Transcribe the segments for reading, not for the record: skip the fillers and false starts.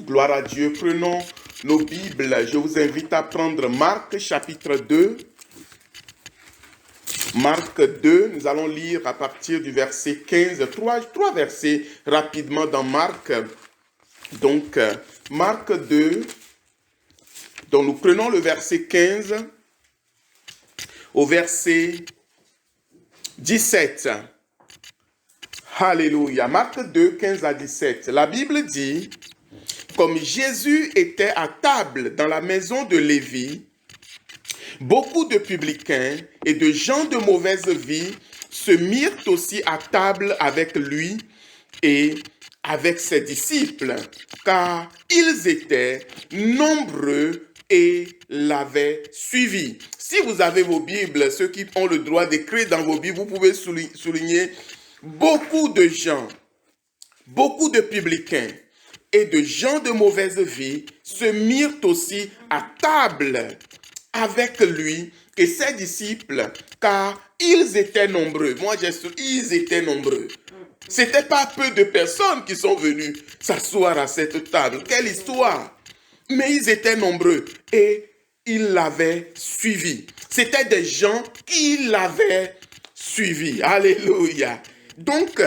Gloire à Dieu. Prenons nos Bibles. Je vous invite à prendre Marc chapitre 2. Marc 2, nous allons lire à partir du verset 15. Trois versets rapidement dans Marc. Donc, Marc 2, dont nous prenons le verset 15 au verset 17. Alléluia. Marc 2, 15 à 17. La Bible dit, comme Jésus était à table dans la maison de Lévi, beaucoup de publicains et de gens de mauvaise vie se mirent aussi à table avec lui et avec ses disciples, car ils étaient nombreux et l'avaient suivi. Si vous avez vos Bibles, ceux qui ont le droit d'écrire dans vos Bibles, vous pouvez souligner beaucoup de gens, beaucoup de publicains et de gens de mauvaise vie se mirent aussi à table avec lui et ses disciples, car ils étaient nombreux. Moi, ils étaient nombreux. C'était pas peu de personnes qui sont venues s'asseoir à cette table. Quelle histoire! Mais ils étaient nombreux et ils l'avaient suivi. C'était des gens qui l'avaient suivi. Alléluia. Donc,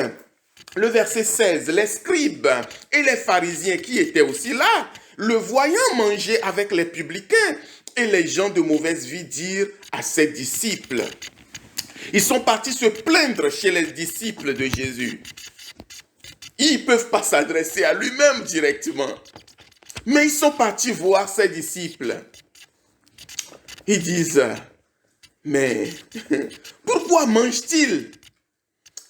le verset 16, les scribes et les pharisiens qui étaient aussi là, le voyant manger avec les publicains et les gens de mauvaise vie, dirent à ses disciples. Ils sont partis se plaindre chez les disciples de Jésus. Ils ne peuvent pas s'adresser à lui-même directement. Mais ils sont partis voir ses disciples. Ils disent, mais pourquoi mange-t-il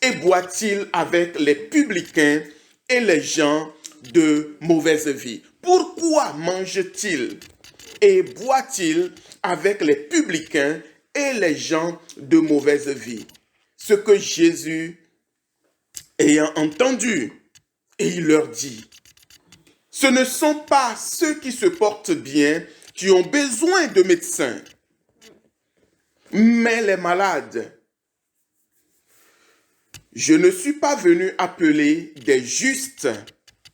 et boit-il avec les publicains et les gens de mauvaise vie? Pourquoi mange-t-il et boit-il avec les publicains et les gens de mauvaise vie? Ce que Jésus, ayant entendu, et il leur dit, ce ne sont pas ceux qui se portent bien qui ont besoin de médecins, mais les malades. Je ne suis pas venu appeler des justes,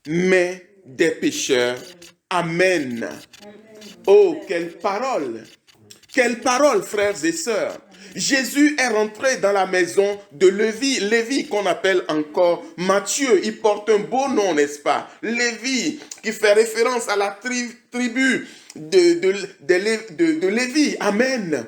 mais des pécheurs. Amen. Oh, quelle parole! Quelle parole, frères et sœurs! Jésus est rentré dans la maison de Lévi, qu'on appelle encore Matthieu. Il porte un beau nom, n'est-ce pas? Lévi, qui fait référence à la tribu de Lévi. Amen.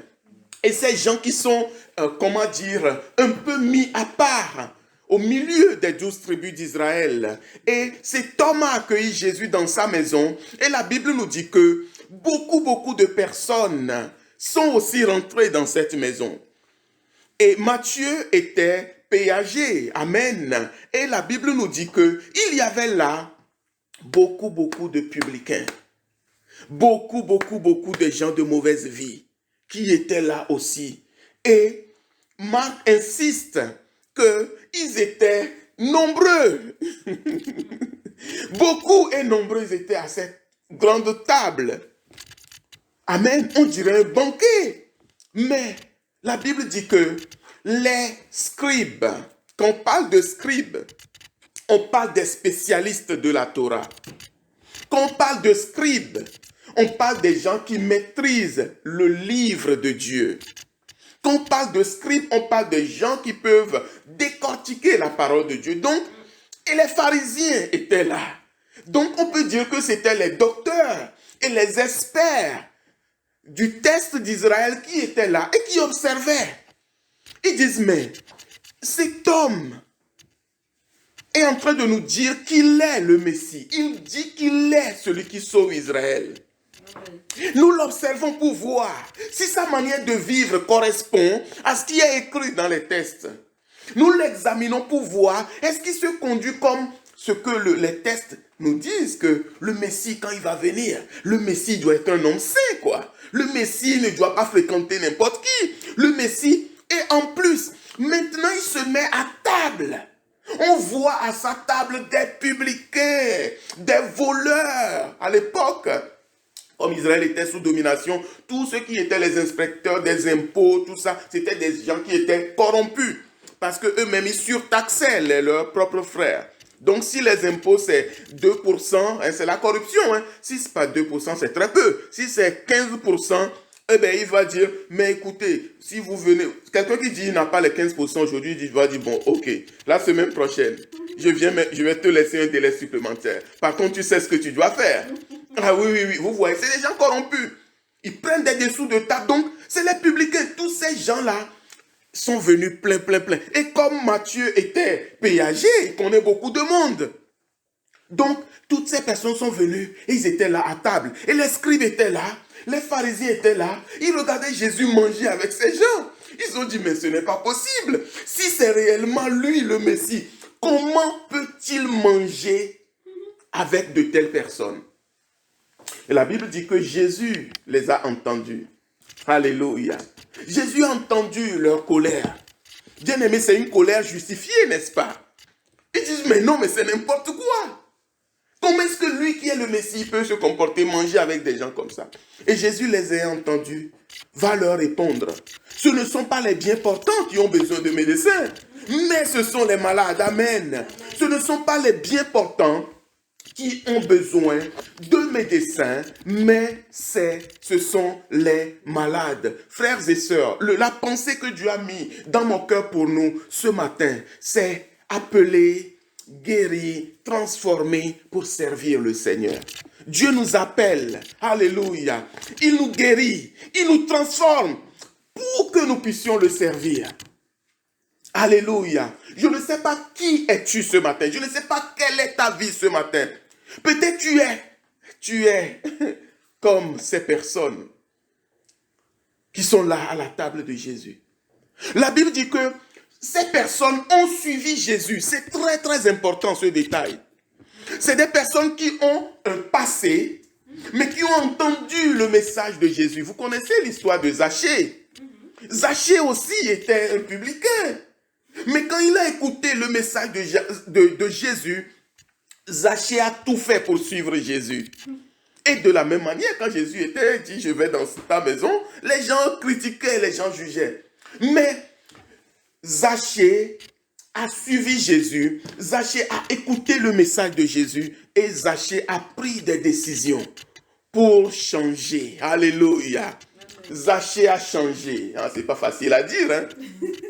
Et ces gens qui sont, un peu mis à part au milieu des 12 tribus d'Israël. Et cet homme a accueilli Jésus dans sa maison. Et la Bible nous dit que beaucoup de personnes sont aussi rentrées dans cette maison. Et Matthieu était péager. Amen. Et la Bible nous dit que il y avait là beaucoup de publicains. Beaucoup de gens de mauvaise vie qui étaient là aussi. Et Marc insiste qu'ils étaient nombreux. Beaucoup et nombreux étaient à cette grande table. Amen. On dirait un banquet. Mais la Bible dit que les scribes, quand on parle de scribes, on parle des spécialistes de la Torah. Quand on parle de scribes, on parle des gens qui maîtrisent le livre de Dieu. Quand on parle de scribes, on parle des gens qui peuvent décortiquer la parole de Dieu. Donc, et les pharisiens étaient là. Donc, on peut dire que c'était les docteurs et les experts du test d'Israël qui étaient là et qui observaient. Ils disent, mais cet homme est en train de nous dire qu'il est le Messie. Il dit qu'il est celui qui sauve Israël. Nous l'observons pour voir si sa manière de vivre correspond à ce qui est écrit dans les textes. Nous l'examinons pour voir est-ce qu'il se conduit comme ce que les textes nous disent que le Messie, quand il va venir, le Messie doit être un homme saint, quoi. Le Messie ne doit pas fréquenter n'importe qui. Le Messie, et en plus, maintenant il se met à table. On voit à sa table des publicains, des voleurs. À l'époque, comme Israël était sous domination, tous ceux qui étaient les inspecteurs des impôts, tout ça, c'était des gens qui étaient corrompus. Parce qu'eux-mêmes, ils surtaxaient leurs propres frères. Donc, si les impôts, c'est 2%, hein, c'est la corruption. Hein. Si ce n'est pas 2%, c'est très peu. Si c'est 15%, eh bien, il va dire, mais écoutez, si vous venez... Quelqu'un qui dit qu'il n'a pas les 15% aujourd'hui, il va dire, bon, ok, la semaine prochaine, je vais te laisser un délai supplémentaire. Par contre, tu sais ce que tu dois faire. Ah oui, vous voyez, c'est des gens corrompus. Ils prennent des dessous de table. Donc, c'est les publicains. Tous ces gens-là sont venus plein. Et comme Matthieu était péager, il connaît beaucoup de monde. Donc, toutes ces personnes sont venues et ils étaient là à table. Et les scribes étaient là, les pharisiens étaient là. Ils regardaient Jésus manger avec ces gens. Ils ont dit, mais ce n'est pas possible. Si c'est réellement lui le Messie, comment peut-il manger avec de telles personnes? Et la Bible dit que Jésus les a entendus. Alléluia. Jésus a entendu leur colère. Bien aimé, c'est une colère justifiée, n'est-ce pas? Ils disent, mais non, mais c'est n'importe quoi. Comment est-ce que lui qui est le Messie peut se comporter, manger avec des gens comme ça? Et Jésus les a entendus, va leur répondre. Ce ne sont pas les bien portants qui ont besoin de médecins, mais ce sont les malades. Amen. Ce ne sont pas les bien portants qui ont besoin de médecins, mais ce sont les malades. Frères et sœurs, la pensée que Dieu a mis dans mon cœur pour nous ce matin, c'est appeler, guérir, transformer pour servir le Seigneur. Dieu nous appelle, alléluia, il nous guérit, il nous transforme pour que nous puissions le servir. Alléluia. Je ne sais pas qui es-tu ce matin. Je ne sais pas quelle est ta vie ce matin. Peut-être tu es comme ces personnes qui sont là à la table de Jésus. La Bible dit que ces personnes ont suivi Jésus. C'est très important ce détail. C'est des personnes qui ont un passé, mais qui ont entendu le message de Jésus. Vous connaissez l'histoire de Zachée. Zachée aussi était un publicain. Mais quand il a écouté le message de Jésus, Zachée a tout fait pour suivre Jésus. Et de la même manière, quand Jésus dit, je vais dans ta maison, les gens critiquaient, les gens jugeaient. Mais Zachée a suivi Jésus, Zachée a écouté le message de Jésus et Zachée a pris des décisions pour changer. Alléluia. Zachée a changé. Ah, c'est pas facile à dire. Hein?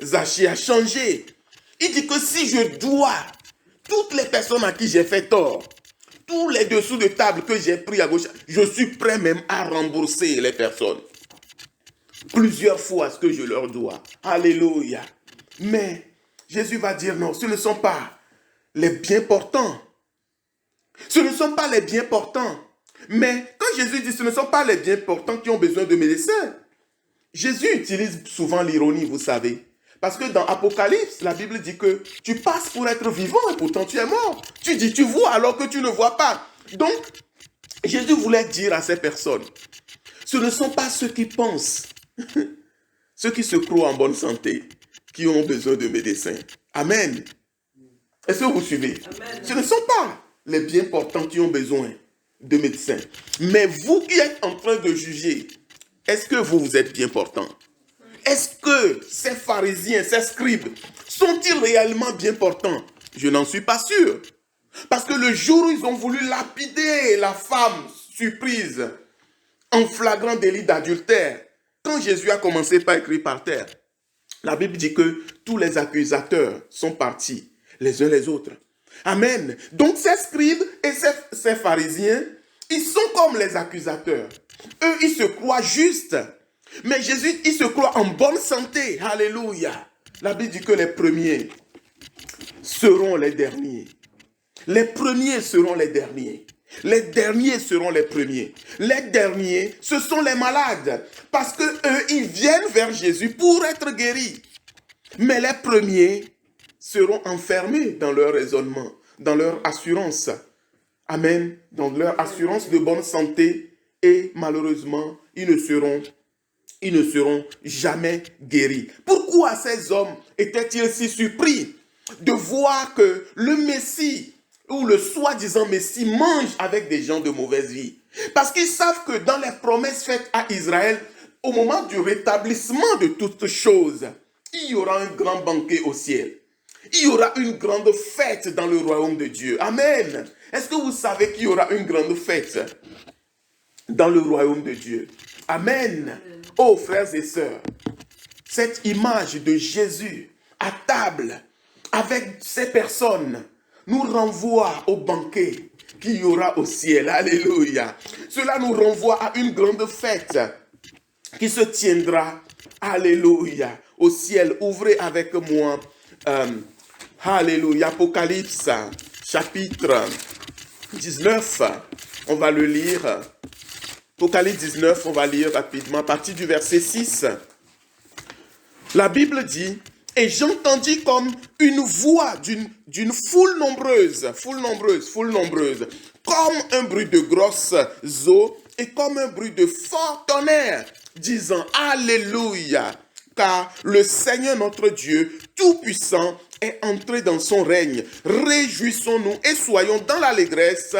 Zachée a changé. Il dit que si je dois, toutes les personnes à qui j'ai fait tort, tous les dessous de table que j'ai pris à gauche, je suis prêt même à rembourser les personnes. Plusieurs fois ce que je leur dois. Alléluia. Mais Jésus va dire non, ce ne sont pas les bien portants. Ce ne sont pas les bien portants. Mais quand Jésus dit ce ne sont pas les bien portants qui ont besoin de médecins, Jésus utilise souvent l'ironie, vous savez. Parce que dans Apocalypse, la Bible dit que tu passes pour être vivant et pourtant tu es mort. Tu dis tu vois alors que tu ne vois pas. Donc, Jésus voulait dire à ces personnes, ce ne sont pas ceux qui pensent, ceux qui se croient en bonne santé, qui ont besoin de médecins. Amen. Est-ce que vous suivez? Amen. Ce ne sont pas les bien portants qui ont besoin de médecins. Mais vous qui êtes en train de juger, est-ce que vous êtes bien portant? Est-ce que ces pharisiens, ces scribes, sont-ils réellement bien portants? Je n'en suis pas sûr. Parce que le jour où ils ont voulu lapider la femme surprise en flagrant délit d'adultère, quand Jésus a commencé par écrire par terre, la Bible dit que tous les accusateurs sont partis, les uns les autres. Amen. Donc ces scribes et ces pharisiens, ils sont comme les accusateurs. Eux, ils se croient justes. Mais Jésus, il se croit en bonne santé. Alléluia. La Bible dit que les premiers seront les derniers. Les premiers seront les derniers. Les derniers seront les premiers. Les derniers, ce sont les malades. Parce que eux, ils viennent vers Jésus pour être guéris. Mais les premiers seront enfermés dans leur raisonnement, dans leur assurance. Amen. Dans leur assurance de bonne santé. Et malheureusement, ils ne seront jamais guéris. Pourquoi ces hommes étaient-ils si surpris de voir que le Messie ou le soi-disant Messie mange avec des gens de mauvaise vie? Parce qu'ils savent que dans les promesses faites à Israël, au moment du rétablissement de toutes choses, il y aura un grand banquet au ciel. il y aura une grande fête dans le royaume de Dieu. Amen. Est-ce que vous savez qu'il y aura une grande fête dans le royaume de Dieu? Amen. Oh, frères et sœurs, cette image de Jésus à table avec ces personnes nous renvoie au banquet qu'il y aura au ciel. Alléluia. Cela nous renvoie à une grande fête qui se tiendra, alléluia, au ciel. Ouvrez avec moi, alléluia, Apocalypse, chapitre 19, on va le lire. Apocalypse 19, on va lire rapidement, à partir du verset 6. La Bible dit, « Et j'entendis comme une voix d'une foule nombreuse, comme un bruit de grosses eaux et comme un bruit de fort tonnerre, disant, Alléluia, car le Seigneur notre Dieu Tout-Puissant est entré dans son règne. Réjouissons-nous et soyons dans l'allégresse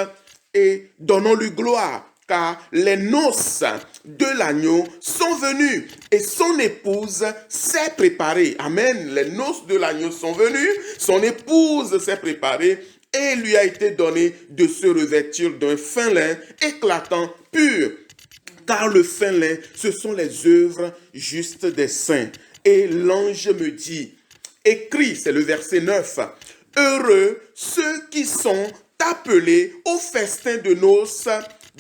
et donnons-lui gloire. Car les noces de l'agneau sont venues et son épouse s'est préparée. Amen. Les noces de l'agneau sont venues, son épouse s'est préparée et lui a été donné de se revêtir d'un fin lin éclatant, pur. Car le fin lin, ce sont les œuvres justes des saints. Et l'ange me dit, écrit, c'est le verset 9, heureux ceux qui sont appelés au festin de noces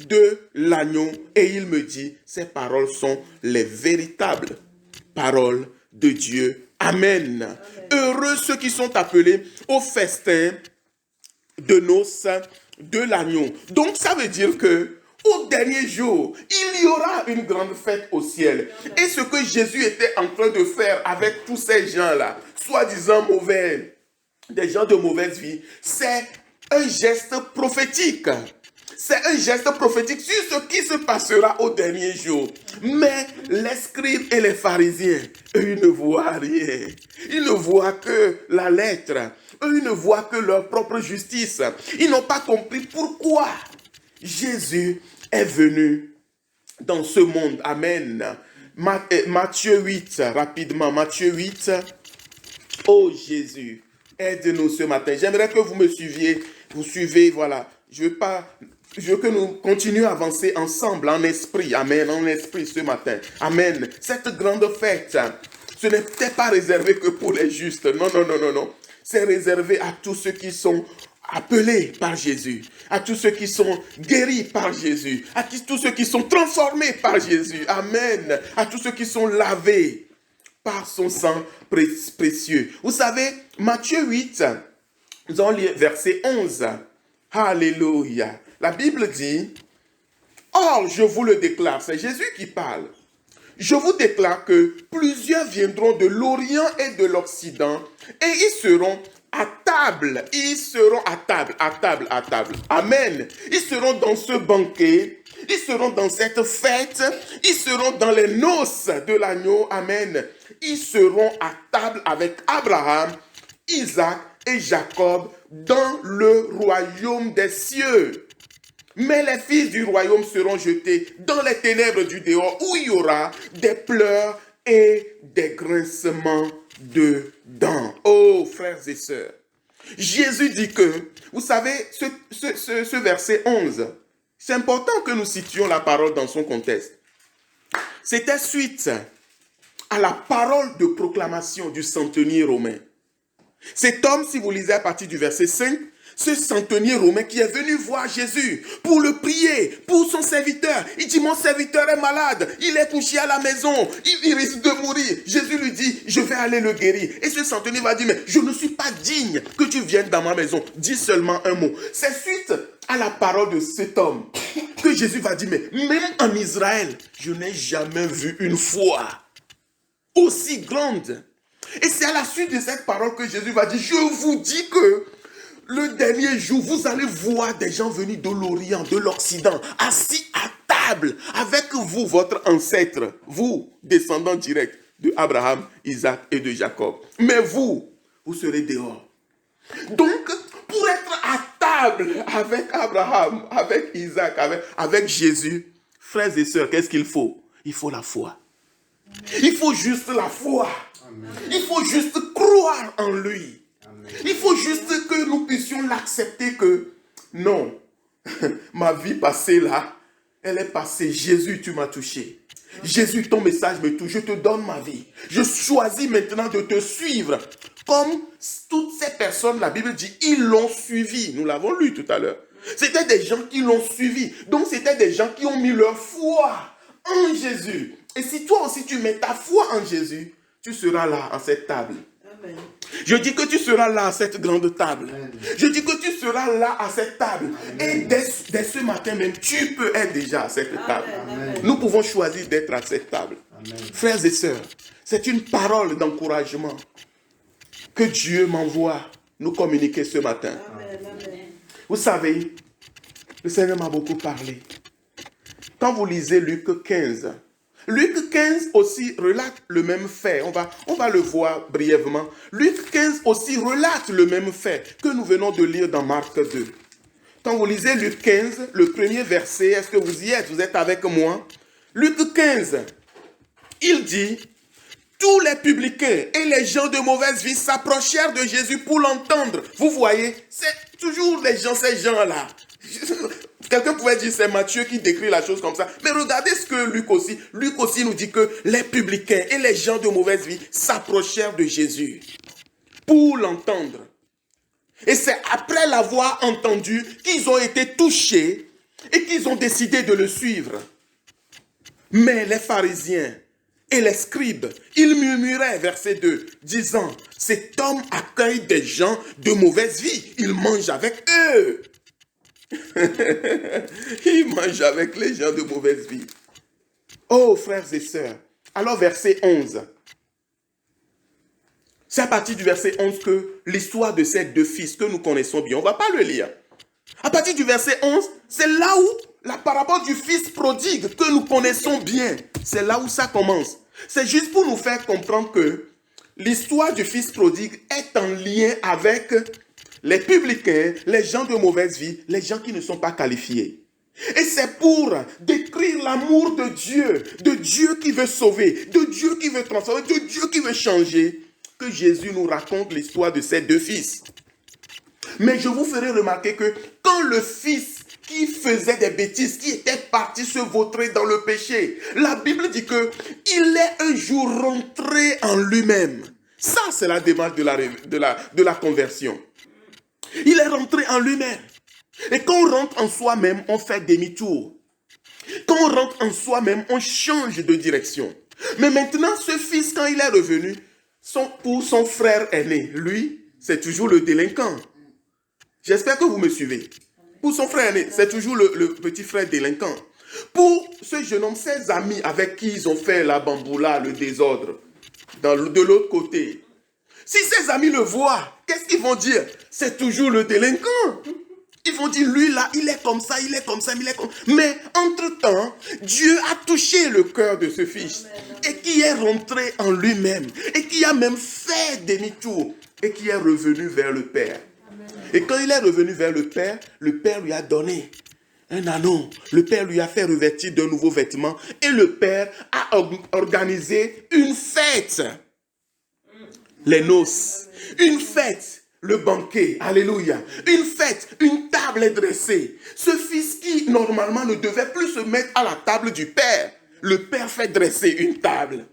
de l'agneau. Et il me dit, ces paroles sont les véritables paroles de Dieu. Amen. Amen. Heureux ceux qui sont appelés au festin de noces de l'agneau. Donc ça veut dire que au dernier jour, il y aura une grande fête au ciel. Et ce que Jésus était en train de faire avec tous ces gens-là, soi-disant mauvais, des gens de mauvaise vie, c'est un geste prophétique. C'est un geste prophétique sur ce qui se passera au dernier jour. Mais les scribes et les pharisiens, eux, ils ne voient rien. Ils ne voient que la lettre. Eux, ils ne voient que leur propre justice. Ils n'ont pas compris pourquoi Jésus est venu dans ce monde. Amen. Matthieu 8, rapidement. Matthieu 8. Oh Jésus, aide-nous ce matin. J'aimerais que vous me suiviez. Vous suivez, voilà. Je veux que nous continuions à avancer ensemble en esprit. Amen. En esprit ce matin. Amen. Cette grande fête, ce n'était pas réservé que pour les justes. Non, non, non, non, non. C'est réservé à tous ceux qui sont appelés par Jésus, à tous ceux qui sont guéris par Jésus, à tous ceux qui sont transformés par Jésus. Amen. À tous ceux qui sont lavés par son sang précieux. Vous savez, Matthieu 8, nous allons lire verset 11. Alléluia. La Bible dit, « Or, je vous le déclare, c'est Jésus qui parle. Je vous déclare que plusieurs viendront de l'Orient et de l'Occident et ils seront à table. Ils seront à table, à table, à table. Amen. Ils seront dans ce banquet. Ils seront dans cette fête. Ils seront dans les noces de l'agneau. Amen. Ils seront à table avec Abraham, Isaac et Jacob dans le royaume des cieux. Mais les fils du royaume seront jetés dans les ténèbres du dehors où il y aura des pleurs et des grincements de dents. Oh, frères et sœurs, Jésus dit que, vous savez, ce verset 11, c'est important que nous situions la parole dans son contexte. C'était suite à la parole de proclamation du centenier romain. Cet homme, si vous lisez à partir du verset 5, ce centenier romain qui est venu voir Jésus pour le prier, pour son serviteur. Il dit, mon serviteur est malade, il est couché à la maison, il risque de mourir. Jésus lui dit, je vais aller le guérir. Et ce centenier va dire, mais je ne suis pas digne que tu viennes dans ma maison. Dis seulement un mot. C'est suite à la parole de cet homme que Jésus va dire, mais même en Israël, je n'ai jamais vu une foi aussi grande. Et c'est à la suite de cette parole que Jésus va dire, je vous dis que le dernier jour, vous allez voir des gens venus de l'Orient, de l'Occident, assis à table avec vous, votre ancêtre, vous, descendants directs de Abraham, Isaac et de Jacob. Mais vous serez dehors. Donc, pour être à table avec Abraham, avec Isaac, avec Jésus, frères et sœurs, qu'est-ce qu'il faut? Il faut la foi. Il faut juste la foi. Amen. Il faut juste croire en lui. Amen. Il faut juste que nous puissions l'accepter que non, ma vie passée là, elle est passée. Jésus, tu m'as touché. Jésus, ton message me touche. Je te donne ma vie. Je choisis maintenant de te suivre. Comme toutes ces personnes, la Bible dit, ils l'ont suivi. Nous l'avons lu tout à l'heure. C'était des gens qui l'ont suivi. Donc, c'était des gens qui ont mis leur foi en Jésus. Et si toi aussi, tu mets ta foi en Jésus, tu seras là, à cette table. Amen. Je dis que tu seras là, à cette grande table. Amen. Je dis que tu seras là, à cette table. Amen. Et dès ce matin même, tu peux être déjà à cette table. Amen. Nous pouvons choisir d'être à cette table. Amen. Frères et sœurs, c'est une parole d'encouragement que Dieu m'envoie nous communiquer ce matin. Amen. Vous savez, le Seigneur m'a beaucoup parlé. Quand vous lisez Luc 15, Luc 15 aussi relate le même fait. On va le voir brièvement. Luc 15 aussi relate le même fait que nous venons de lire dans Marc 2. Quand vous lisez Luc 15, le premier verset, est-ce que vous y êtes? Vous êtes avec moi? Luc 15, il dit... Tous les publicains et les gens de mauvaise vie s'approchèrent de Jésus pour l'entendre. Vous voyez, c'est toujours ces gens-là. Quelqu'un pouvait dire c'est Matthieu qui décrit la chose comme ça. Mais regardez ce que Luc aussi nous dit que les publicains et les gens de mauvaise vie s'approchèrent de Jésus pour l'entendre. Et c'est après l'avoir entendu qu'ils ont été touchés et qu'ils ont décidé de le suivre. Mais les pharisiens et les scribes, ils murmuraient, verset 2, disant, cet homme accueille des gens de mauvaise vie, il mange avec eux. Il mange avec les gens de mauvaise vie. Oh, frères et sœurs, alors verset 11. C'est à partir du verset 11 que l'histoire de ces deux fils que nous connaissons bien, on ne va pas le lire. À partir du verset 11, c'est là où la parabole du fils prodigue que nous connaissons bien, c'est là où ça commence. C'est juste pour nous faire comprendre que l'histoire du fils prodigue est en lien avec les publicains, les gens de mauvaise vie, les gens qui ne sont pas qualifiés. Et c'est pour décrire l'amour de Dieu qui veut sauver, de Dieu qui veut transformer, de Dieu qui veut changer, que Jésus nous raconte l'histoire de ces deux fils. Mais je vous ferai remarquer que quand le fils qui faisait des bêtises, qui était parti se vautrer dans le péché, la Bible dit que il est un jour rentré en lui-même. Ça, c'est la démarche de la conversion. Il est rentré en lui-même. Et quand on rentre en soi-même, on fait demi-tour. Quand on rentre en soi-même, on change de direction. Mais maintenant, ce fils, quand il est revenu, pour son frère aîné, lui, c'est toujours le délinquant. J'espère que vous me suivez. Pour son frère aîné, c'est toujours le petit frère délinquant. Pour ce jeune homme, ses amis avec qui ils ont fait la bamboula, le désordre, de l'autre côté. Si ses amis le voient, qu'est-ce qu'ils vont dire? C'est toujours le délinquant. Ils vont dire, lui là, il est comme ça, il est comme ça, il est comme ça. Mais entre-temps, Dieu a touché le cœur de ce fils et qui est rentré en lui-même et qui a même fait demi-tour et qui est revenu vers le Père. Et quand il est revenu vers le Père lui a donné un anneau. Le Père lui a fait revêtir de nouveaux vêtements et le Père a organisé une fête. Les noces, une fête, le banquet, alléluia, une fête, une table est dressée. Ce fils qui normalement ne devait plus se mettre à la table du Père, le Père fait dresser une table.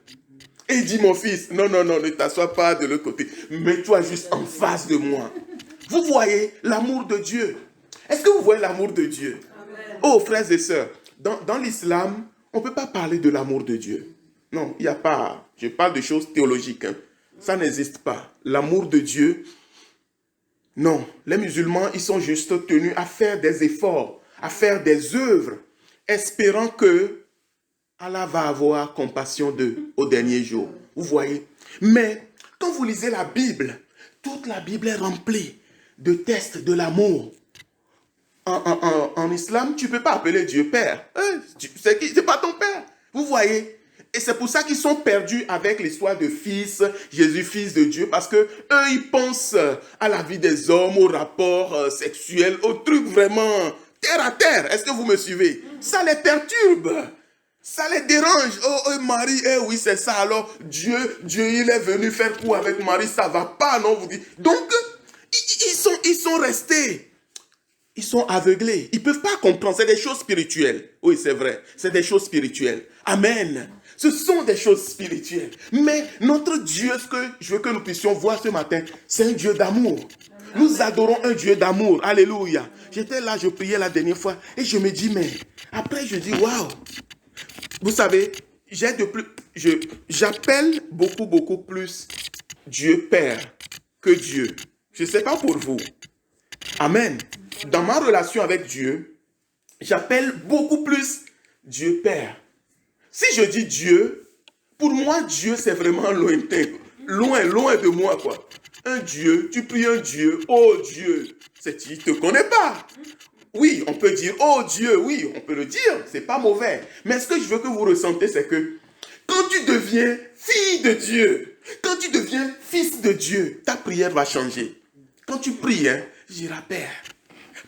Et il dit, mon fils, non, ne t'assois pas de l'autre côté, mets-toi juste en face de moi. Vous voyez l'amour de Dieu. Est-ce que vous voyez l'amour de Dieu? Amen. Oh, frères et sœurs, dans l'islam, on ne peut pas parler de l'amour de Dieu. Non, il n'y a pas, je parle de choses théologiques, hein. Ça n'existe pas. L'amour de Dieu, non. Les musulmans, ils sont juste tenus à faire des efforts, à faire des œuvres, espérant que Allah va avoir compassion d'eux au dernier jour. Vous voyez? Mais quand vous lisez la Bible, toute la Bible est remplie de tests de l'amour. En islam, tu ne peux pas appeler Dieu Père. C'est pas ton Père. Vous voyez? Et c'est pour ça qu'ils sont perdus avec l'histoire de fils, Jésus, fils de Dieu, parce que eux, ils pensent à la vie des hommes, aux rapports sexuels, aux trucs vraiment terre à terre. Est-ce que vous me suivez? Ça les perturbe. Ça les dérange. Oh, Marie, oui, c'est ça. Alors, Dieu, il est venu faire quoi avec Marie? Ça va pas, non? Vous dites. Donc, ils sont restés. Ils sont aveuglés. Ils ne peuvent pas comprendre. C'est des choses spirituelles. Oui, c'est vrai. C'est des choses spirituelles. Amen. Ce sont des choses spirituelles. Mais notre Dieu, ce que je veux que nous puissions voir ce matin, c'est un Dieu d'amour. Nous adorons un Dieu d'amour. Alléluia. J'étais là, je priais la dernière fois et je me dis, mais après je dis, waouh. Vous savez, j'appelle beaucoup plus Dieu Père que Dieu. Je ne sais pas pour vous. Amen. Dans ma relation avec Dieu, j'appelle beaucoup plus Dieu Père. Si je dis Dieu, pour moi, Dieu, c'est vraiment lointain. Loin de moi, quoi. Un Dieu, tu pries un Dieu, oh Dieu, il ne te connaît pas. Oui, on peut dire, oh Dieu, oui, on peut le dire, c'est pas mauvais. Mais ce que je veux que vous ressentez, c'est que quand tu deviens fille de Dieu, quand tu deviens fils de Dieu, ta prière va changer. Quand tu pries, tu diras Père,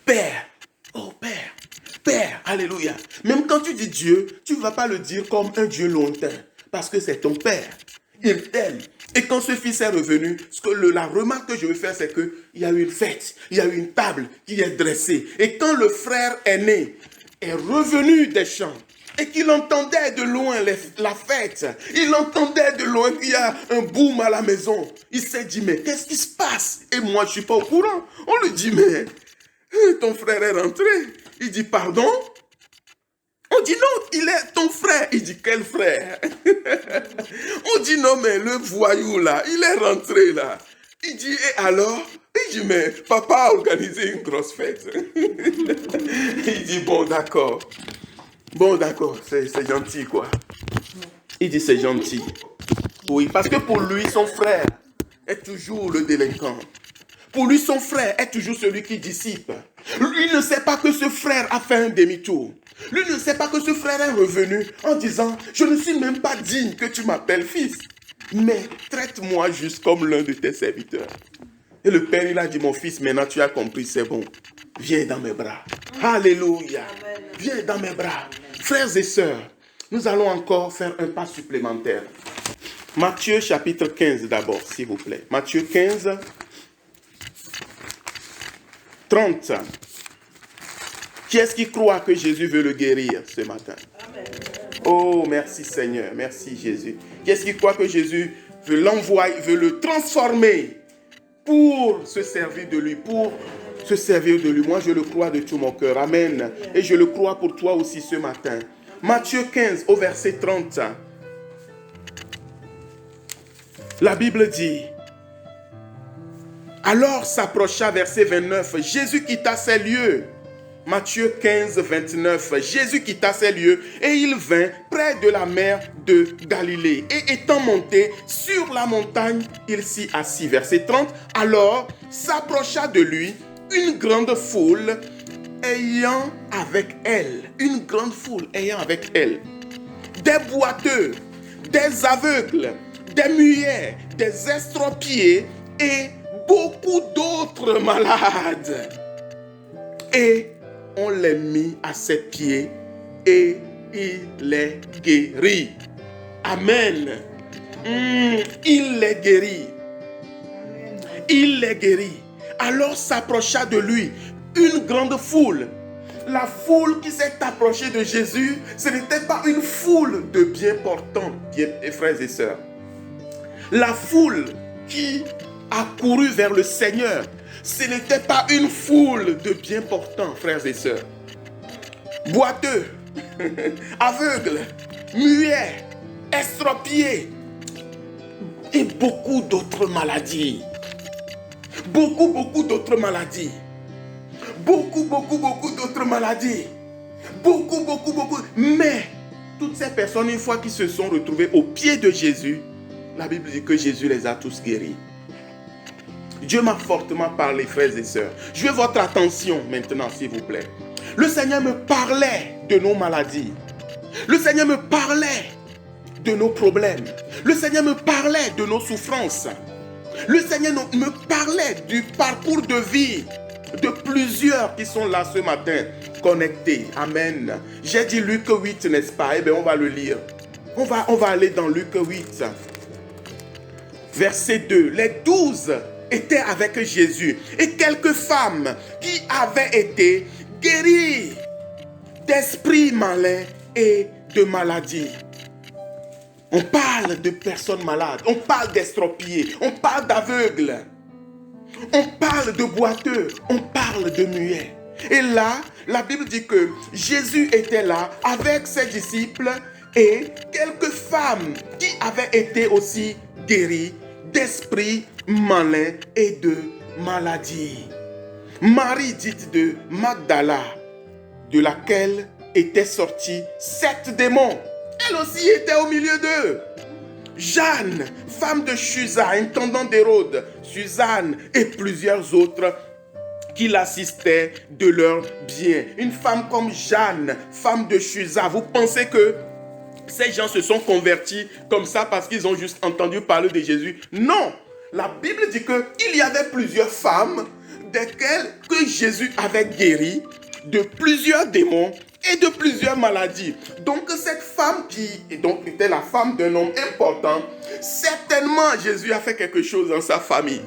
Père, oh Père, Père, alléluia. Même quand tu dis Dieu, tu ne vas pas le dire comme un Dieu lointain, parce que c'est ton Père. Il t'aime. Et quand ce fils est revenu, la remarque que je veux faire, c'est qu'il y a eu une fête, il y a eu une table qui est dressée. Et quand le frère aîné est revenu des champs, et qu'il entendait de loin la fête, il entendait de loin qu'il y a un boom à la maison, il s'est dit, mais qu'est-ce qui se passe? Et moi, je ne suis pas au courant. On lui dit, mais ton frère est rentré. Il dit, pardon? On dit non, il est ton frère. Il dit, quel frère? On dit non, mais le voyou là, il est rentré là. Il dit, et alors? Il dit, mais papa a organisé une grosse fête. Il dit, bon d'accord, c'est gentil quoi. Il dit, c'est gentil. Oui, parce que pour lui, son frère est toujours le délinquant. Pour lui, son frère est toujours celui qui dissipe. Lui ne sait pas que ce frère a fait un demi-tour. Lui ne sait pas que ce frère est revenu en disant, je ne suis même pas digne que tu m'appelles fils, mais traite-moi juste comme l'un de tes serviteurs. Et le père, il a dit, mon fils, maintenant tu as compris, c'est bon. Viens dans mes bras. Alléluia. Viens dans mes bras. Frères et sœurs, nous allons encore faire un pas supplémentaire. Matthieu chapitre 15 d'abord, s'il vous plaît. Matthieu 15, 30. Qui est-ce qui croit que Jésus veut le guérir ce matin? Amen. Oh, merci Seigneur, merci Jésus. Qui est-ce qui croit que Jésus veut l'envoyer, veut le transformer pour se servir de lui, Moi, je le crois de tout mon cœur. Amen. Et je le crois pour toi aussi ce matin. Matthieu 15, au verset 30. La Bible dit, alors s'approcha, verset 29, Jésus quitta ces lieux. Matthieu 15, 29. Jésus quitta ces lieux et il vint près de la mer de Galilée. Et étant monté sur la montagne, il s'y assit. Verset 30. Alors s'approcha de lui une grande foule ayant avec elle, des boiteux, des aveugles, des muets, des estropiés et beaucoup d'autres malades. Et on les mit à ses pieds et il les guérit. Amen. Il les guérit. Il les guérit. Alors s'approcha de lui une grande foule. La foule qui s'est approchée de Jésus, ce n'était pas une foule de bien portants, frères et sœurs. La foule qui a couru vers le Seigneur, ce n'était pas une foule de bien portants, frères et sœurs. Boiteux, aveugles, muets, estropiés et beaucoup d'autres maladies. Beaucoup d'autres maladies. Beaucoup d'autres maladies. Beaucoup. Mais toutes ces personnes, une fois qu'ils se sont retrouvés au pied de Jésus, la Bible dit que Jésus les a tous guéris. Dieu m'a fortement parlé, frères et sœurs. Je veux votre attention maintenant, s'il vous plaît. Le Seigneur me parlait de nos maladies. Le Seigneur me parlait de nos problèmes. Le Seigneur me parlait de nos souffrances. Le Seigneur me parlait du parcours de vie de plusieurs qui sont là ce matin, connectés. Amen. J'ai dit Luc 8, n'est-ce pas? Eh bien, on va le lire. On va aller dans Luc 8. Verset 2. Les 12 étaient avec Jésus et quelques femmes qui avaient été guéries d'esprits malins et de maladies. On parle de personnes malades, on parle d'estropiés, on parle d'aveugles, on parle de boiteux, on parle de muets. Et là, la Bible dit que Jésus était là avec ses disciples et quelques femmes qui avaient été aussi guéries d'esprits malins et de maladies. Marie dite de Magdala, de laquelle étaient sortis 7 démons. Elle aussi était au milieu d'eux. Jeanne, femme de Chuza, intendant d'Hérode, Suzanne et plusieurs autres qui l'assistaient de leurs biens. Une femme comme Jeanne, femme de Chuza, vous pensez que ces gens se sont convertis comme ça parce qu'ils ont juste entendu parler de Jésus? Non, la Bible dit qu'il y avait plusieurs femmes desquelles que Jésus avait guéri de plusieurs démons et de plusieurs maladies. Donc cette femme qui était la femme d'un homme important, certainement Jésus a fait quelque chose dans sa famille.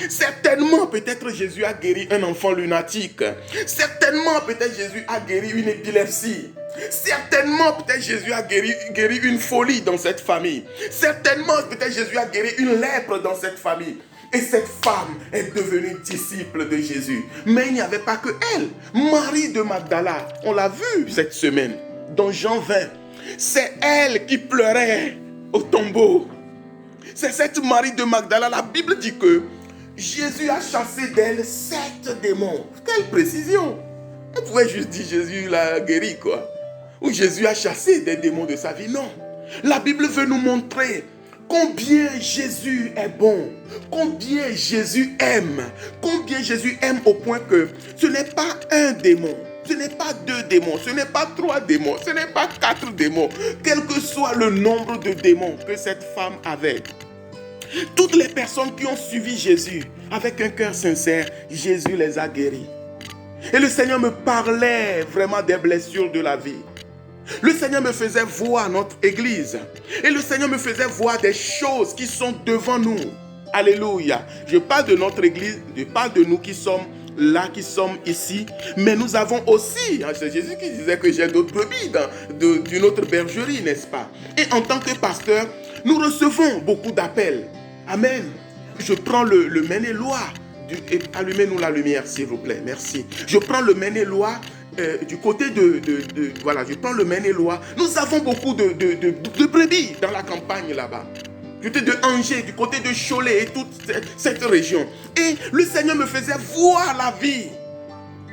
Certainement, peut-être Jésus a guéri un enfant lunatique. Certainement, peut-être Jésus a guéri une épilepsie. Certainement, peut-être Jésus a guéri une folie dans cette famille. Certainement, peut-être Jésus a guéri une lèpre dans cette famille. Et cette femme est devenue disciple de Jésus. Mais il n'y avait pas que elle. Marie de Magdala, on l'a vu cette semaine dans Jean 20. C'est elle qui pleurait au tombeau. C'est cette Marie de Magdala. La Bible dit que Jésus a chassé d'elle 7 démons. Quelle précision! On pouvait juste dire Jésus l'a guéri, quoi. Ou Jésus a chassé des démons de sa vie. Non. La Bible veut nous montrer combien Jésus est bon, combien Jésus aime au point que ce n'est pas un démon, ce n'est pas 2 démons, ce n'est pas 3 démons, ce n'est pas 4 démons, quel que soit le nombre de démons que cette femme avait. Toutes les personnes qui ont suivi Jésus avec un cœur sincère, Jésus les a guéris. Et le Seigneur me parlait vraiment des blessures de la vie. Le Seigneur me faisait voir notre église. Et le Seigneur me faisait voir des choses qui sont devant nous. Alléluia. Je parle de notre église, je parle de nous qui sommes là, qui sommes ici. Mais nous avons aussi, c'est Jésus qui disait que j'ai d'autres brebis d'une autre bergerie, n'est-ce pas? Et en tant que pasteur, nous recevons beaucoup d'appels. Amen. Je prends le Maine-et-Loire. Allumez-nous la lumière, s'il vous plaît. Merci. Je prends le Maine-et-Loire. Du côté voilà, je prends le Maine-et-Loire. Nous avons beaucoup de brebis dans la campagne là-bas. Du côté de Angers, du côté de Cholet et toute cette région. Et le Seigneur me faisait voir la vie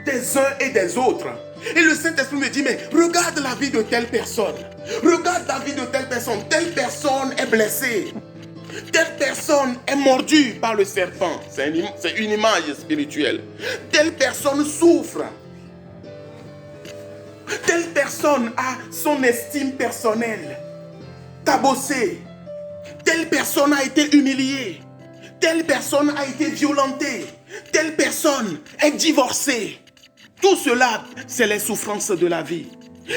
des uns et des autres. Et le Saint-Esprit me dit, mais regarde la vie de telle personne. Regarde la vie de telle personne. Telle personne est blessée. Telle personne est mordue par le serpent. C'est une image spirituelle. Telle personne souffre. Telle personne a son estime personnelle cabossée. Telle personne a été humiliée. Telle personne a été violentée. Telle personne est divorcée. Tout cela, c'est les souffrances de la vie.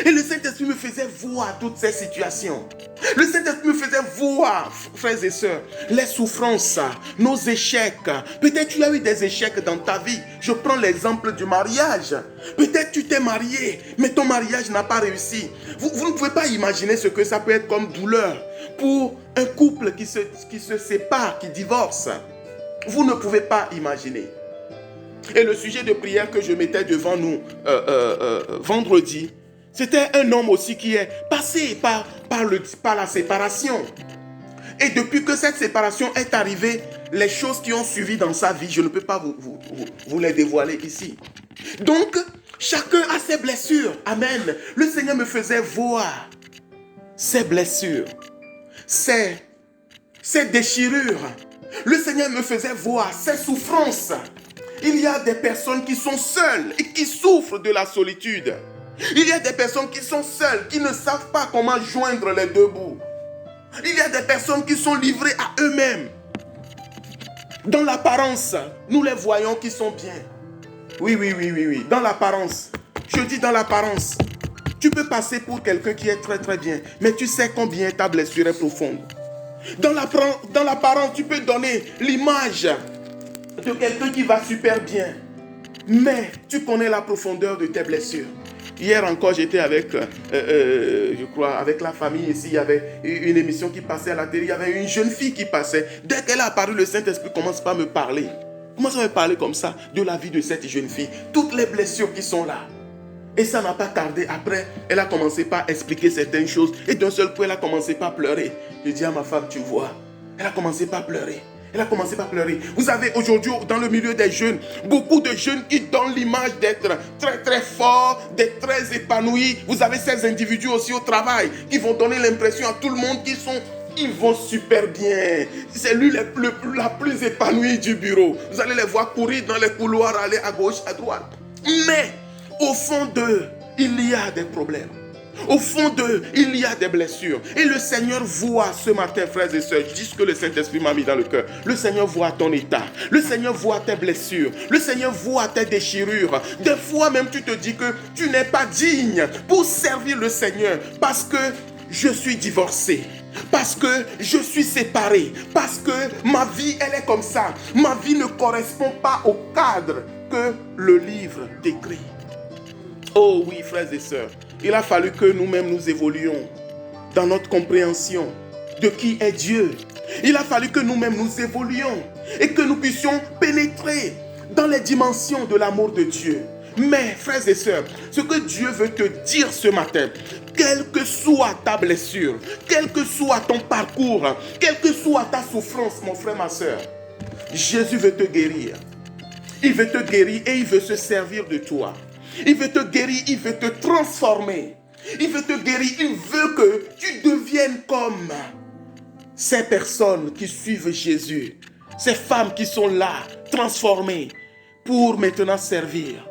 Et le Saint-Esprit me faisait voir toutes ces situations. Le Saint-Esprit me faisait voir, frères et sœurs, les souffrances, nos échecs. Peut-être tu as eu des échecs dans ta vie. Je prends l'exemple du mariage. Peut-être tu t'es marié, mais ton mariage n'a pas réussi. Vous ne pouvez pas imaginer ce que ça peut être comme douleur pour un couple qui se sépare, qui divorce. Vous ne pouvez pas imaginer. Et le sujet de prière que je mettais devant nous vendredi, c'était un homme aussi qui est passé par la séparation. Et depuis que cette séparation est arrivée, les choses qui ont suivi dans sa vie, je ne peux pas vous les dévoiler ici. Donc, chacun a ses blessures. Amen. Le Seigneur me faisait voir ses blessures, ses déchirures. Le Seigneur me faisait voir ses souffrances. Il y a des personnes qui sont seules et qui souffrent de la solitude. Il y a des personnes qui sont seules, qui ne savent pas comment joindre les deux bouts. Il y a des personnes qui sont livrées à eux-mêmes. Dans l'apparence, nous les voyons qui sont bien. Oui. Dans l'apparence. Je dis dans l'apparence. Tu peux passer pour quelqu'un qui est très très bien, mais tu sais combien ta blessure est profonde. Dans l'apparence, tu peux donner l'image de quelqu'un qui va super bien. Mais tu connais la profondeur de tes blessures. Hier encore, j'étais avec, je crois, avec la famille ici. Il y avait une émission qui passait à la télé. Il y avait une jeune fille qui passait. Dès qu'elle a apparu, le Saint-Esprit commence par me parler. Commence à me parler comme ça de la vie de cette jeune fille. Toutes les blessures qui sont là. Et ça n'a pas tardé. Après, elle a commencé par expliquer certaines choses. Et d'un seul coup, elle a commencé par pleurer. Je dis à ma femme, tu vois, elle a commencé par pleurer. Elle a commencé par pleurer. Vous avez aujourd'hui, dans le milieu des jeunes, beaucoup de jeunes qui donnent l'image d'être très très forts, d'être très épanouis. Vous avez ces individus aussi au travail qui vont donner l'impression à tout le monde qu'ils vont super bien. C'est lui la plus épanouie du bureau. Vous allez les voir courir dans les couloirs, aller à gauche, à droite. Mais au fond d'eux, il y a des problèmes. Au fond d'eux, il y a des blessures. Et le Seigneur voit ce matin, frères et sœurs, dis ce que le Saint-Esprit m'a mis dans le cœur. Le Seigneur voit ton état. Le Seigneur voit tes blessures. Le Seigneur voit tes déchirures. Des fois même, tu te dis que tu n'es pas digne pour servir le Seigneur parce que je suis divorcé. Parce que je suis séparé. Parce que ma vie, elle est comme ça. Ma vie ne correspond pas au cadre que le livre décrit. Oh oui, frères et sœurs. Il a fallu que nous-mêmes nous évoluions dans notre compréhension de qui est Dieu. Il a fallu que nous-mêmes nous évoluions et que nous puissions pénétrer dans les dimensions de l'amour de Dieu. Mais, frères et sœurs, ce que Dieu veut te dire ce matin, quelle que soit ta blessure, quel que soit ton parcours, quelle que soit ta souffrance, mon frère, ma sœur, Jésus veut te guérir. Il veut te guérir et il veut se servir de toi. Il veut te guérir, il veut te transformer. Il veut te guérir, il veut que tu deviennes comme ces personnes qui suivent Jésus. Ces femmes qui sont là, transformées, pour maintenant servir.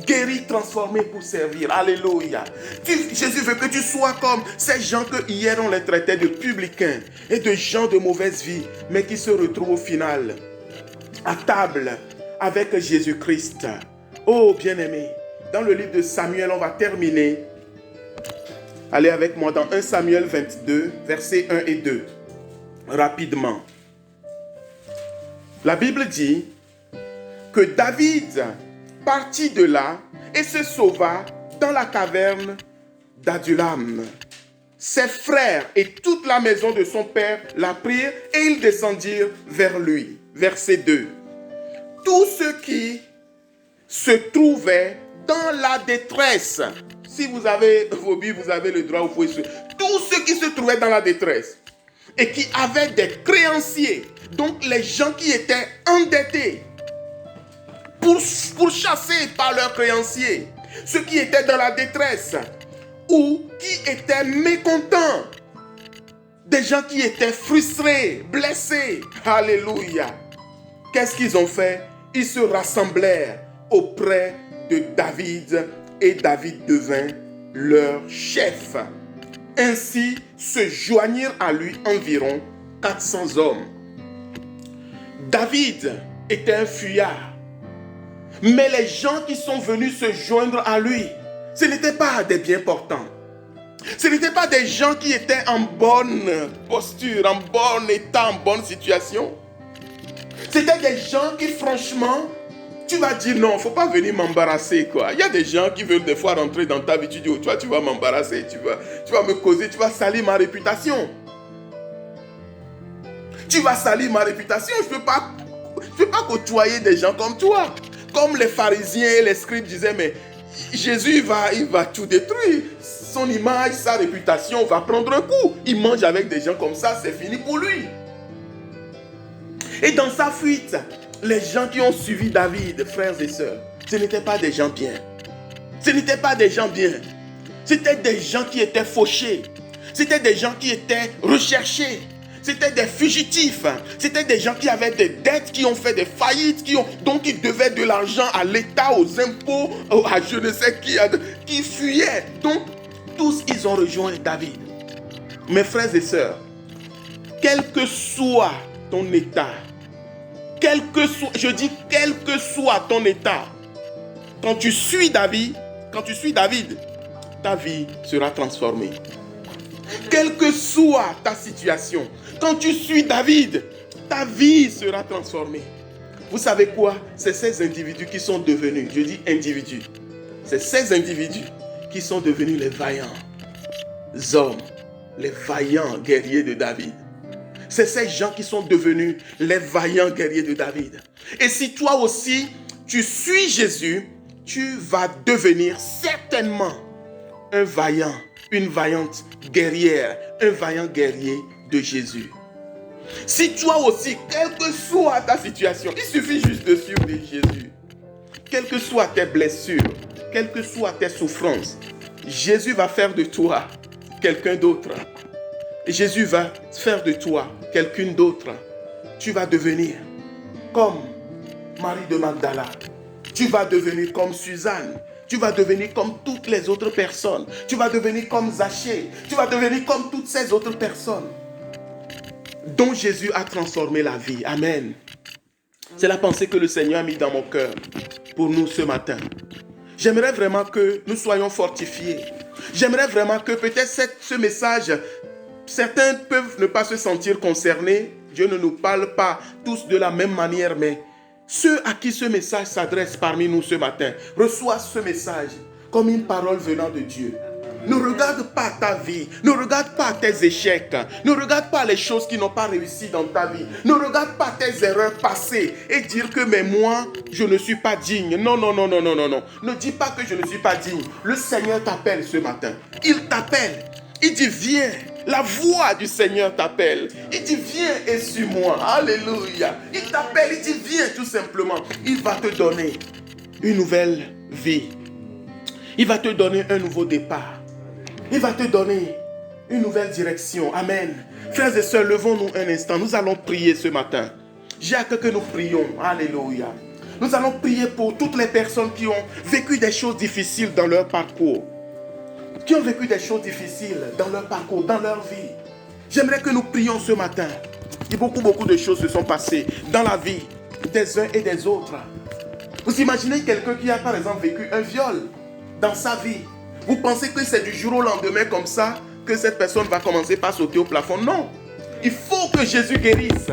Guéri, transformé pour servir. Alléluia. Jésus veut que tu sois comme ces gens que hier on les traitait de publicains et de gens de mauvaise vie, mais qui se retrouvent au final à table avec Jésus-Christ. Oh bien-aimé, dans le livre de Samuel, on va terminer. Allez avec moi dans 1 Samuel 22, versets 1 et 2. Rapidement. La Bible dit que David partit de là et se sauva dans la caverne d'Adullam. Ses frères et toute la maison de son père la prirent et ils descendirent vers lui. Verset 2. Tous ceux qui se trouvaient dans la détresse. Si vous avez vos Bibles, vous avez le droit, vous pouvez tous ceux qui se trouvaient dans la détresse et qui avaient des créanciers, donc les gens qui étaient endettés, pourchassés par leurs créanciers, ceux qui étaient dans la détresse ou qui étaient mécontents, des gens qui étaient frustrés, blessés. Alléluia. Qu'est-ce qu'ils ont fait? Ils se rassemblèrent auprès de David et David devint leur chef. Ainsi se joignirent à lui environ 400 hommes. David était un fuyard. Mais les gens qui sont venus se joindre à lui, ce n'étaient pas des bien portants. Ce n'étaient pas des gens qui étaient en bonne posture, en bon état, en bonne situation. C'était des gens qui, franchement, tu vas dire non, il ne faut pas venir m'embarrasser, quoi. Il y a des gens qui veulent des fois rentrer dans ta vie, tu dis, oh, toi, tu vas m'embarrasser, tu vas me causer, tu vas salir ma réputation. Tu vas salir ma réputation, je ne peux pas côtoyer des gens comme toi. Comme les pharisiens et les scribes disaient, mais Jésus, il va tout détruire. Son image, sa réputation va prendre un coup. Il mange avec des gens comme ça, c'est fini pour lui. Et dans sa fuite, les gens qui ont suivi David, frères et sœurs, ce n'étaient pas des gens bien. Ce n'étaient pas des gens bien. C'était des gens qui étaient fauchés. C'était des gens qui étaient recherchés. C'était des fugitifs. C'était des gens qui avaient des dettes, qui ont fait des faillites, donc ils devaient de l'argent à l'État, aux impôts, à je ne sais qui fuyaient. Donc, tous ils ont rejoint David. Mes frères et sœurs, quel que soit ton état, quel que soit ton état, quand tu suis David, ta vie sera transformée. Quelle que soit ta situation, quand tu suis David, ta vie sera transformée. Vous savez quoi? C'est ces individus qui sont devenus, je dis individus, c'est ces individus qui sont devenus les vaillants hommes, les vaillants guerriers de David. C'est ces gens qui sont devenus les vaillants guerriers de David. Et si toi aussi, tu suis Jésus, tu vas devenir certainement un vaillant, une vaillante guerrière, un vaillant guerrier de Jésus. Si toi aussi, quelle que soit ta situation, il suffit juste de suivre Jésus. Quelles que soient tes blessures, quelles que soient tes souffrances, Jésus va faire de toi quelqu'un d'autre. Jésus va faire de toi quelqu'un d'autre. Tu vas devenir comme Marie de Magdala. Tu vas devenir comme Suzanne. Tu vas devenir comme toutes les autres personnes. Tu vas devenir comme Zachée. Tu vas devenir comme toutes ces autres personnes dont Jésus a transformé la vie. Amen. C'est la pensée que le Seigneur a mis dans mon cœur pour nous ce matin. J'aimerais vraiment que nous soyons fortifiés. J'aimerais vraiment que peut-être ce message, certains peuvent ne pas se sentir concernés. Dieu ne nous parle pas tous de la même manière, mais ceux à qui ce message s'adresse parmi nous ce matin, reçoivent ce message comme une parole venant de Dieu. Ne regarde pas ta vie, ne regarde pas tes échecs, ne regarde pas les choses qui n'ont pas réussi dans ta vie, ne regarde pas tes erreurs passées et dire que mais moi, je ne suis pas digne. Non, non, non, non, non, non, non. Ne dis pas que je ne suis pas digne. Le Seigneur t'appelle ce matin. Il t'appelle. Il dit viens. La voix du Seigneur t'appelle. Il dit viens et suis-moi. Alléluia. Il t'appelle, il dit viens tout simplement. Il va te donner une nouvelle vie. Il va te donner un nouveau départ. Il va te donner une nouvelle direction. Amen. Frères et sœurs, levons-nous un instant. Nous allons prier ce matin. J'ai à cœur que nous prions. Alléluia. Nous allons prier pour toutes les personnes qui ont vécu des choses difficiles dans leur parcours. Qui ont vécu des choses difficiles dans leur parcours, dans leur vie. J'aimerais que nous prions ce matin. Et beaucoup de choses se sont passées dans la vie des uns et des autres. Vous imaginez quelqu'un qui a par exemple vécu un viol dans sa vie. Vous pensez que c'est du jour au lendemain comme ça que cette personne va commencer par sauter au plafond? Non. Il faut que Jésus guérisse.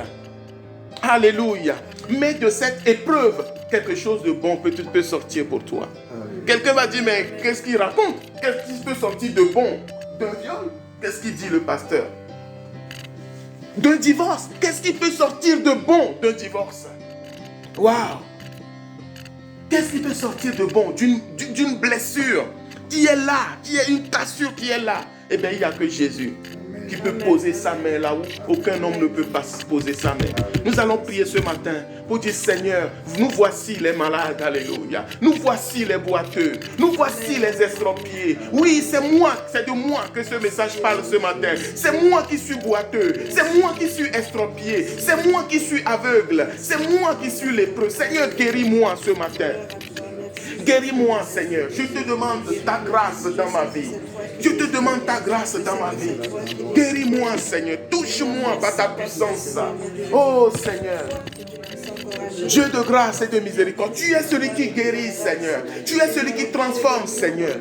Alléluia. Mais de cette épreuve, quelque chose de bon peut sortir pour toi. Quelqu'un va dire, mais qu'est-ce qu'il raconte? Qu'est-ce qui peut sortir de bon d'un viol? Qu'est-ce qu'il dit le pasteur? D'un divorce. Qu'est-ce qui peut sortir de bon d'un divorce? Waouh! Qu'est-ce qui peut sortir de bon d'une blessure qui est là, qui est une cassure qui est là? Eh bien, il n'y a que Jésus qui peut poser sa main là où aucun homme ne peut pas poser sa main. Nous allons prier ce matin pour dire Seigneur, nous voici les malades, alléluia. Nous voici les boiteux, nous voici les estropiés. Oui, c'est de moi que ce message parle ce matin. C'est moi qui suis boiteux, c'est moi qui suis estropié, c'est moi qui suis aveugle, c'est moi qui suis lépreux. Seigneur, guéris-moi ce matin. Guéris-moi, Seigneur. Je te demande ta grâce dans ma vie. Je te demande ta grâce dans ma vie. Guéris-moi, Seigneur. Touche-moi par ta puissance. Oh, Seigneur. Dieu de grâce et de miséricorde. Tu es celui qui guérit, Seigneur. Tu es celui qui transforme, Seigneur.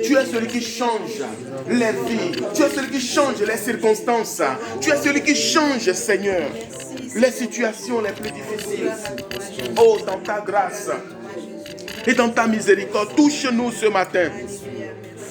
Tu es celui qui change les vies. Tu es celui qui change les circonstances. Tu es celui qui change, Seigneur, les situations les plus difficiles. Oh, dans ta grâce et dans ta miséricorde, touche-nous ce matin.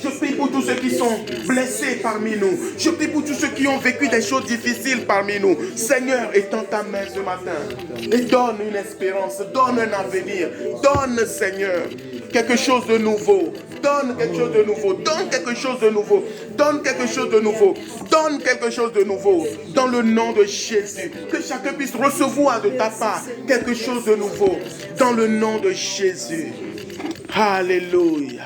Je prie pour tous ceux qui sont blessés parmi nous. Je prie pour tous ceux qui ont vécu des choses difficiles parmi nous. Seigneur, étends ta main ce matin et donne une espérance, donne un avenir. Donne, Seigneur, quelque chose de nouveau. Donne quelque chose de nouveau. Donne quelque chose de nouveau. Donne quelque chose de nouveau. Donne quelque chose de nouveau. Dans le nom de Jésus. Que chacun puisse recevoir de ta part quelque chose de nouveau. Dans le nom de Jésus. Alléluia.